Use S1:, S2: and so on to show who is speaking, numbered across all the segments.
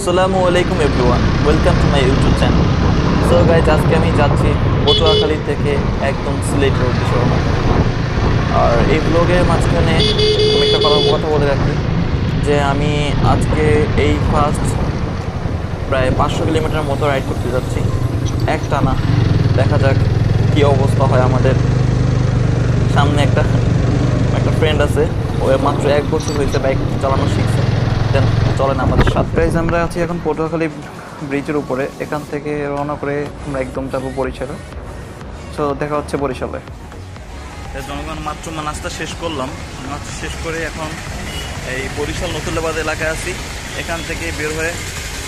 S1: আসসালামু আলাইকুম everyone, welcome to my YouTube channel. So guys, আজকে আমি যাচ্ছি পটুয়াখালী থেকে একদম সিলেটের উদ্দেশ্যে রওনা। আর এই ব্লগের মাঝখানে আমি একটা কথা বলে রাখি যে আমি আজকে এই ফার্স্ট প্রায় 500 কিলোমিটার মতো রাইড করতে যাচ্ছি একটানা। দেখা যাক কী অবস্থা হয় আমাদের। সামনে একটা একটা ফ্রেন্ড আছে, ও মাত্র 1 বছর হয়েছে বাইক চালানো শিখছে। দেন চলেন আমাদের সাথে। গাইজ, আমরা আছি এখন পটুয়াখালী ব্রিজের উপরে। এখান থেকে রওনা করে আমরা একদম যাবো বরিশালে। সো দেখা হচ্ছে বরিশালে। জনগণ মাত্র নাস্তা শেষ করলাম। নাস্তা শেষ করে এখন এই বরিশাল নতুল্লাবাদ এলাকায় আছি। এখান থেকে বের হয়ে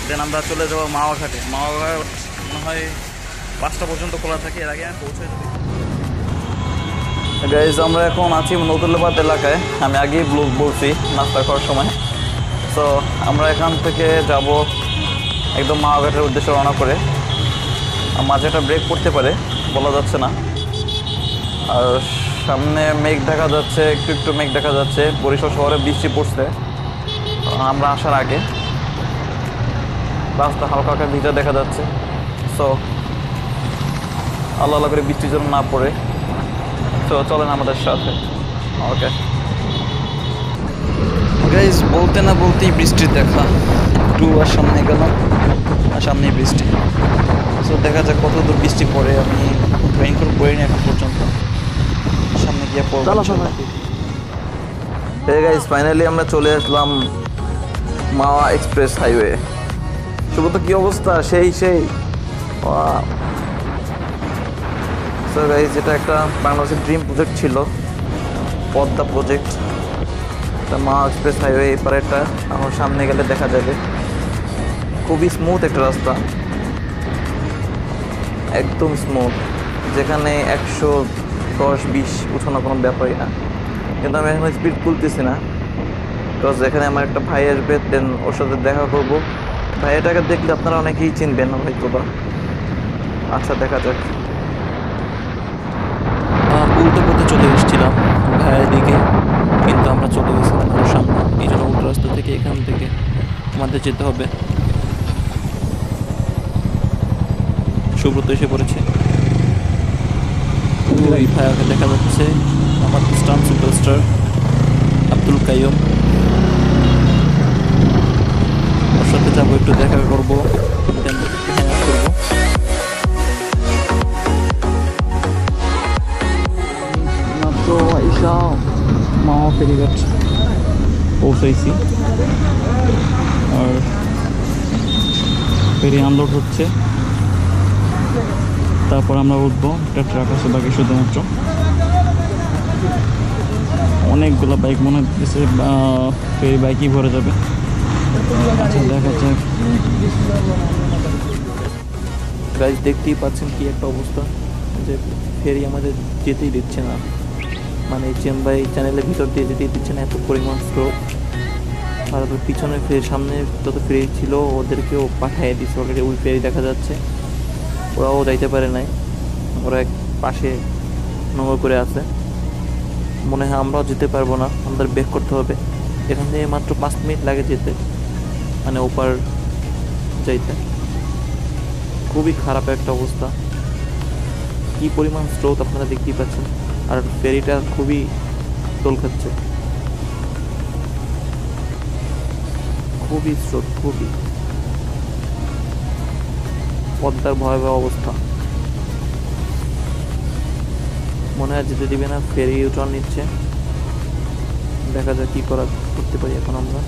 S1: দেন আমরা চলে যাবো মাওয়াঘাটে। মাওয়াঘাট মনে হয় 5টা পর্যন্ত খোলা থাকে, এর আগে আমি পৌঁছে যাবো। গাইজ, আমরা এখন আছি নতুল্লাবাদ এলাকায়। আমি আগেই বলছি নাস্তা করার সময়। তো আমরা এখান থেকে যাব একদম মাওয়াঘাটের উদ্দেশ্যে রওনা করে। মাঝে একটা ব্রেক করতে পারে, বলা যাচ্ছে না। আর সামনে মেঘ দেখা যাচ্ছে, একটু একটু মেঘ দেখা যাচ্ছে। বরিশাল শহরে বৃষ্টি পড়ছে আমরা আসার আগে। রাস্তা হালকা হালকা ভিজা দেখা যাচ্ছে। সো আল্লাহ আল্লাহ করে বৃষ্টির জন্য না পড়ে। তো চলেন আমাদের সাথে। ওকে গাইজ, বলতে না বলতেই বৃষ্টির দেখা। একটু আর সামনে গেলাম আর সামনেই বৃষ্টি। সো দেখা যাক কত দূর বৃষ্টি পড়ে। আমি রেইনকোট পরিনি এখন পর্যন্ত, সামনে গিয়ে পড়বো। গাইজ, ফাইনালি আমরা চলে আসলাম মাওয়া এক্সপ্রেস হাইওয়ে। সুব্রত, কি অবস্থা? সেই সো গাইজ, এটা একটা বাংলাদেশের ড্রিম প্রজেক্ট ছিল, পদ্মা প্রজেক্ট। মাওয়া এক্সপ্রেস হাইওয়ে এপারে একটা আমার সামনে গেলে দেখা যাবে। খুবই স্মুথ একটা রাস্তা, একদম স্মুথ, যেখানে 110-20 উঠানো কোনো ব্যাপারই না। কিন্তু আমি এখন স্পিড তুলতেছি না, বিকজ এখানে আমার একটা ভাই আসবে, দেন ওর সাথে দেখা করবো। ভাইয়াটাকে দেখলে আপনারা অনেকেই চিনবেন হয়তো বা। আচ্ছা, দেখা যাক। উল্টো পথে চলে এসেছিলাম ভাইয়ের দিকে, কিন্তু আমরা চলে গেছিলাম ওর সামনে। এই জন্য উল্টো রাস্তা থেকে এখান থেকে আমাদের যেতে হবে। সুব্রত এসে পড়েছে। ওই ভাইয়াকে দেখা যাচ্ছে, আমার স্টান সুপারস্টার আব্দুল কাইয়ুম। ওর সাথে যাবো, একটু দেখা করবো, দেন হ্যাঁ করবো। মাত্র আইসা মাওয়া ফেরিঘাট পৌঁছাইছি, আর ফেরি আনলোড হচ্ছে। তারপর আমরা উঠবো। একটা ট্রাক আছে বাকি শুধুমাত্র। অনেকগুলো বাইক মনে হচ্ছে, ফেরি বাইকই ভরে যাবে। আচ্ছা, দেখা যাক। গাইজ, দেখতেই পাচ্ছেন কি একটা অবস্থা, যে ফেরি আমাদের যেতেই দিচ্ছে না। মানে চেম্বাই চ্যানেলের ভিতর দিয়ে যেতেই দিচ্ছে না, এত পরিমাণ স্রোত। আর পিছনে সামনে যত ফেরি ছিল ওদেরকেও পাঠিয়ে দিচ্ছে অলরেডি। ওই ফেরি দেখা যাচ্ছে, ওরাও যাইতে পারে নাই। ওরা এক পাশে নোংর করে আছে। মনে হয় আমরাও যেতে পারবো না, আমাদের ব্রেক করতে হবে। এখান থেকে মাত্র 5 মিনিট লাগে যেতে, মানে ওপার যাইতে। খুবই খারাপ একটা অবস্থা, কি পরিমাণ স্রোত আপনারা দেখতেই পাচ্ছেন। আর ফেরিটা খুবই তোল খাচ্ছে, খুবই স্রোত, খুবই। পদ্মার ভয়াবহ অবস্থা, মনে হয় যেতে দিবে না। ফেরি ইউটার্ন নিচ্ছে, দেখা যাক কি করতে পারি এখন আমরা।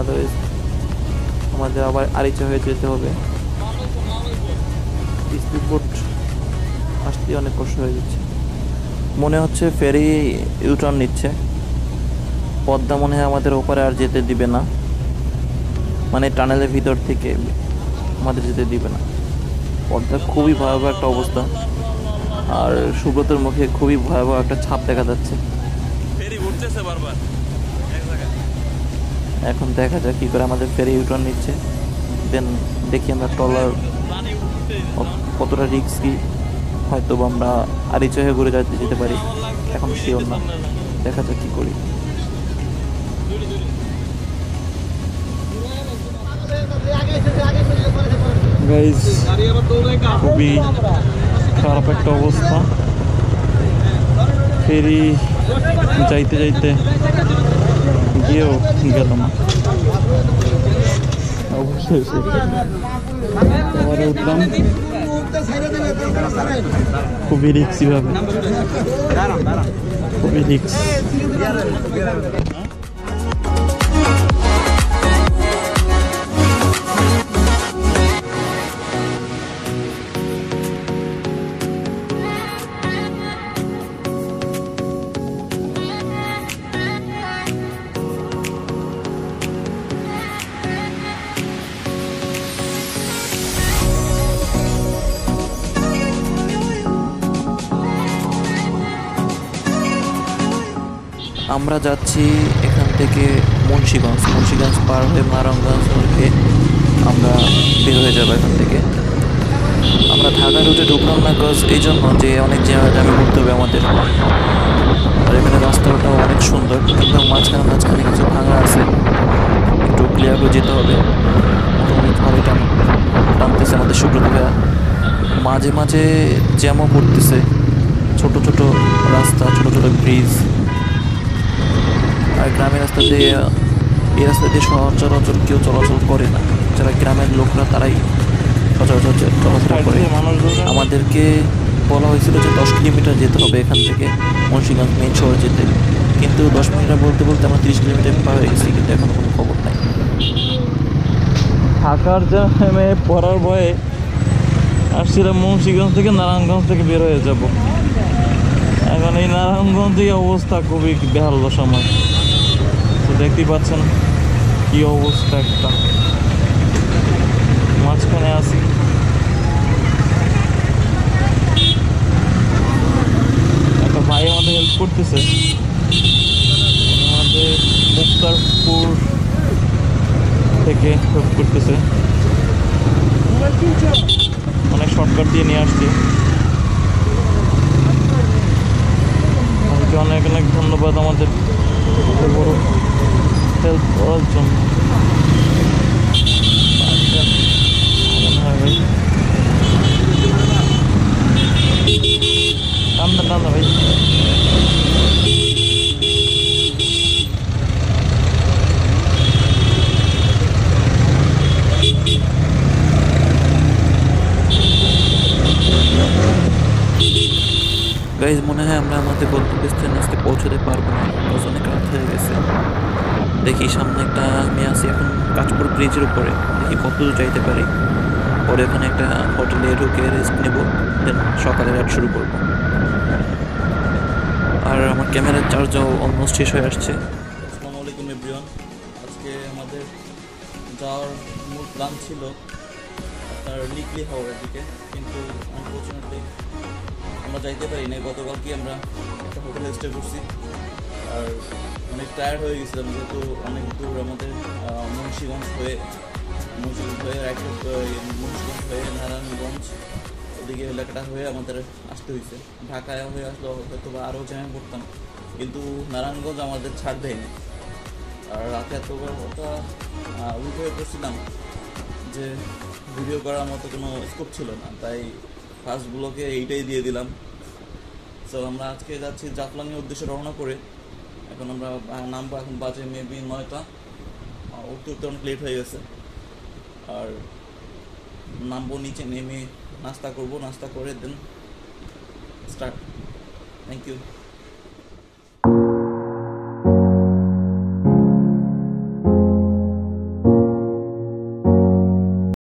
S1: আদারওয়াইজ আমাদের আবার আরিচা হয়ে যেতে হবে। স্পিড বোট আসতে অনেক কষ্ট হয়ে যাচ্ছে। মনে হচ্ছে ফেরি ইউটার্ন নিচ্ছে। পদ্মা মনে হয় আমাদের ওপারে আর যেতে দিবে না, মানে টানেলের ভিতর থেকে আমাদের যেতে দিবে না। পদ্মা খুবই ভয়াবহ একটা অবস্থা। আর সুব্রতর মুখে খুবই ভয়াবহ একটা ছাপ দেখা যাচ্ছে। এখন দেখা যাক কি করে আমাদের ফেরি ইউটার্ন নিচ্ছে। দেন দেখি আমরা ট্রলার কতটা রিস্কি। হয়তো আমরা আরিচা হয়ে ঘুরে যেতে পারি, এখন শিওর না। দেখা যাক কি করি।
S2: গাইস খুবই খারাপ একটা অবস্থা। ফেরি যাইতে যাইতে গিয়েও গেল না, অবশ্যই উঠলাম খুবই রিক্সি ভাবে, খুবই রিক্স।
S1: আমরা যাচ্ছি এখান থেকে মুন্সিগঞ্জ পার হয়ে নারায়ণগঞ্জ হয়ে আমরা বের হয়ে যাবো এখান থেকে। আমরা ঢাকা রুটে ঢুকলাম না কজ এই জন্য যে অনেক জায়গায় ঘুরতে হবে আমাদের, আর এখানে রাস্তাটাও অনেক সুন্দর, কিন্তু মাঝখানে কিছু ভাঙা আছে, একটু ক্লিয়ার করে যেতে হবে। মোটামুটি ভালোই টানতেছে আমাদের সুব্রত ভাইয়া, মাঝে মাঝে জ্যামও পড়তেছে, ছোট ছোট রাস্তা, ছোট ছোট ব্রিজ। আর গ্রামের রাস্তা দিয়ে এই রাস্তা দিয়ে সচরাচর কেউ চলাচল করে না, যারা গ্রামের লোকরা তারাই সচরাচর চলাফেরা করে। আমাদেরকে বলা হয়েছিল যে 10 কিলোমিটার যেতে হবে এখান থেকে মুন্সিগঞ্জ মেইন শহরে যেতে, কিন্তু 10 মিনিট বলতে বলতে আমরা 30 কিলোমিটার পার হয়ে গেছি, কিন্তু এখন কোনো খবর নাই।
S2: ঢাকার জ্যামে পড়ার ভয়ে আসছিলাম মুন্সিগঞ্জ থেকে, নারায়ণগঞ্জ থেকে বের হয়ে যাব। এখন এই নারায়ণগঞ্জে অবস্থা খুবই বেহাল সময়, তো দেখতেই পাচ্ছেন কি অবস্থা, একটা মাঝখানে আছি। একটা ভাই আমাদের হেল্প করতেছে, আমাদের মুক্তারপুর থেকে হেল্প করতেছে, অনেক শর্টকাট দিয়ে নিয়ে আসছি। অনেক অনেক ধন্যবাদ আমাদের বড় হেল্প করার জন্য। টান্না ভাই,
S1: গাইজ মনে হয় আমরা আমাদের গন্তব্যস্থানে আজকে পৌঁছতে পারবো না, অনেক রাত হয়ে গেছে। দেখি সামনে একটা আমি আছি এখন কাঁচপুর ব্রিজের উপরে, দেখি কত দূর যাইতে পারি। পরে ওখানে একটা হোটেলে ঢুকে রেস্ট নেব, দেন সকালে রাত শুরু করব। আর আমার ক্যামেরার চার্জও অলমোস্ট শেষ হয়ে আসছে। আসসালামু আলাইকুম এভরিওয়ান। আজকে আমাদের যাওয়ার মূল প্ল্যান ছিল আপনার লিকলি হাওড়ের দিকে, কিন্তু আনফর্চুনেটলি আমরা যাইতে পারি না। গতকালকে আমরা একটা হোটেলে স্টে করছি, আর অনেক টায়ার্ড হয়ে গেছিলাম, যেহেতু অনেক দূর আমাদের মুন্সিগঞ্জ হয়ে মুন্সিগঞ্জ হয়ে নারায়ণগঞ্জ ওদিকে এলাকাটা হয়ে আমাদের আসতে হয়েছে। ঢাকায় হয়ে আসলে হয়তো বা আরও জ্যামে পড়তাম, কিন্তু নারায়ণগঞ্জ আমাদের ছাড় দেয়নি। আর রাতে এত কথা উল্টো হয়ে পড়ছিলাম যে ভিডিও করার মতো কোনো স্কোপ ছিল না, তাই ফার্স্ট ব্লগে এইটাই দিয়ে দিলাম। তো আমরা আজকে যাচ্ছি জাফলংয়ের উদ্দেশ্যে রওনা করে। এখন আমরা নামবো, এখন বাজে মেবি 9টা, উঠতে অনেক লেট হয়ে গেছে। আর নামবো, নিচে নেমে নাস্তা করবো, নাস্তা করে দেন স্টার্ট। Thank you.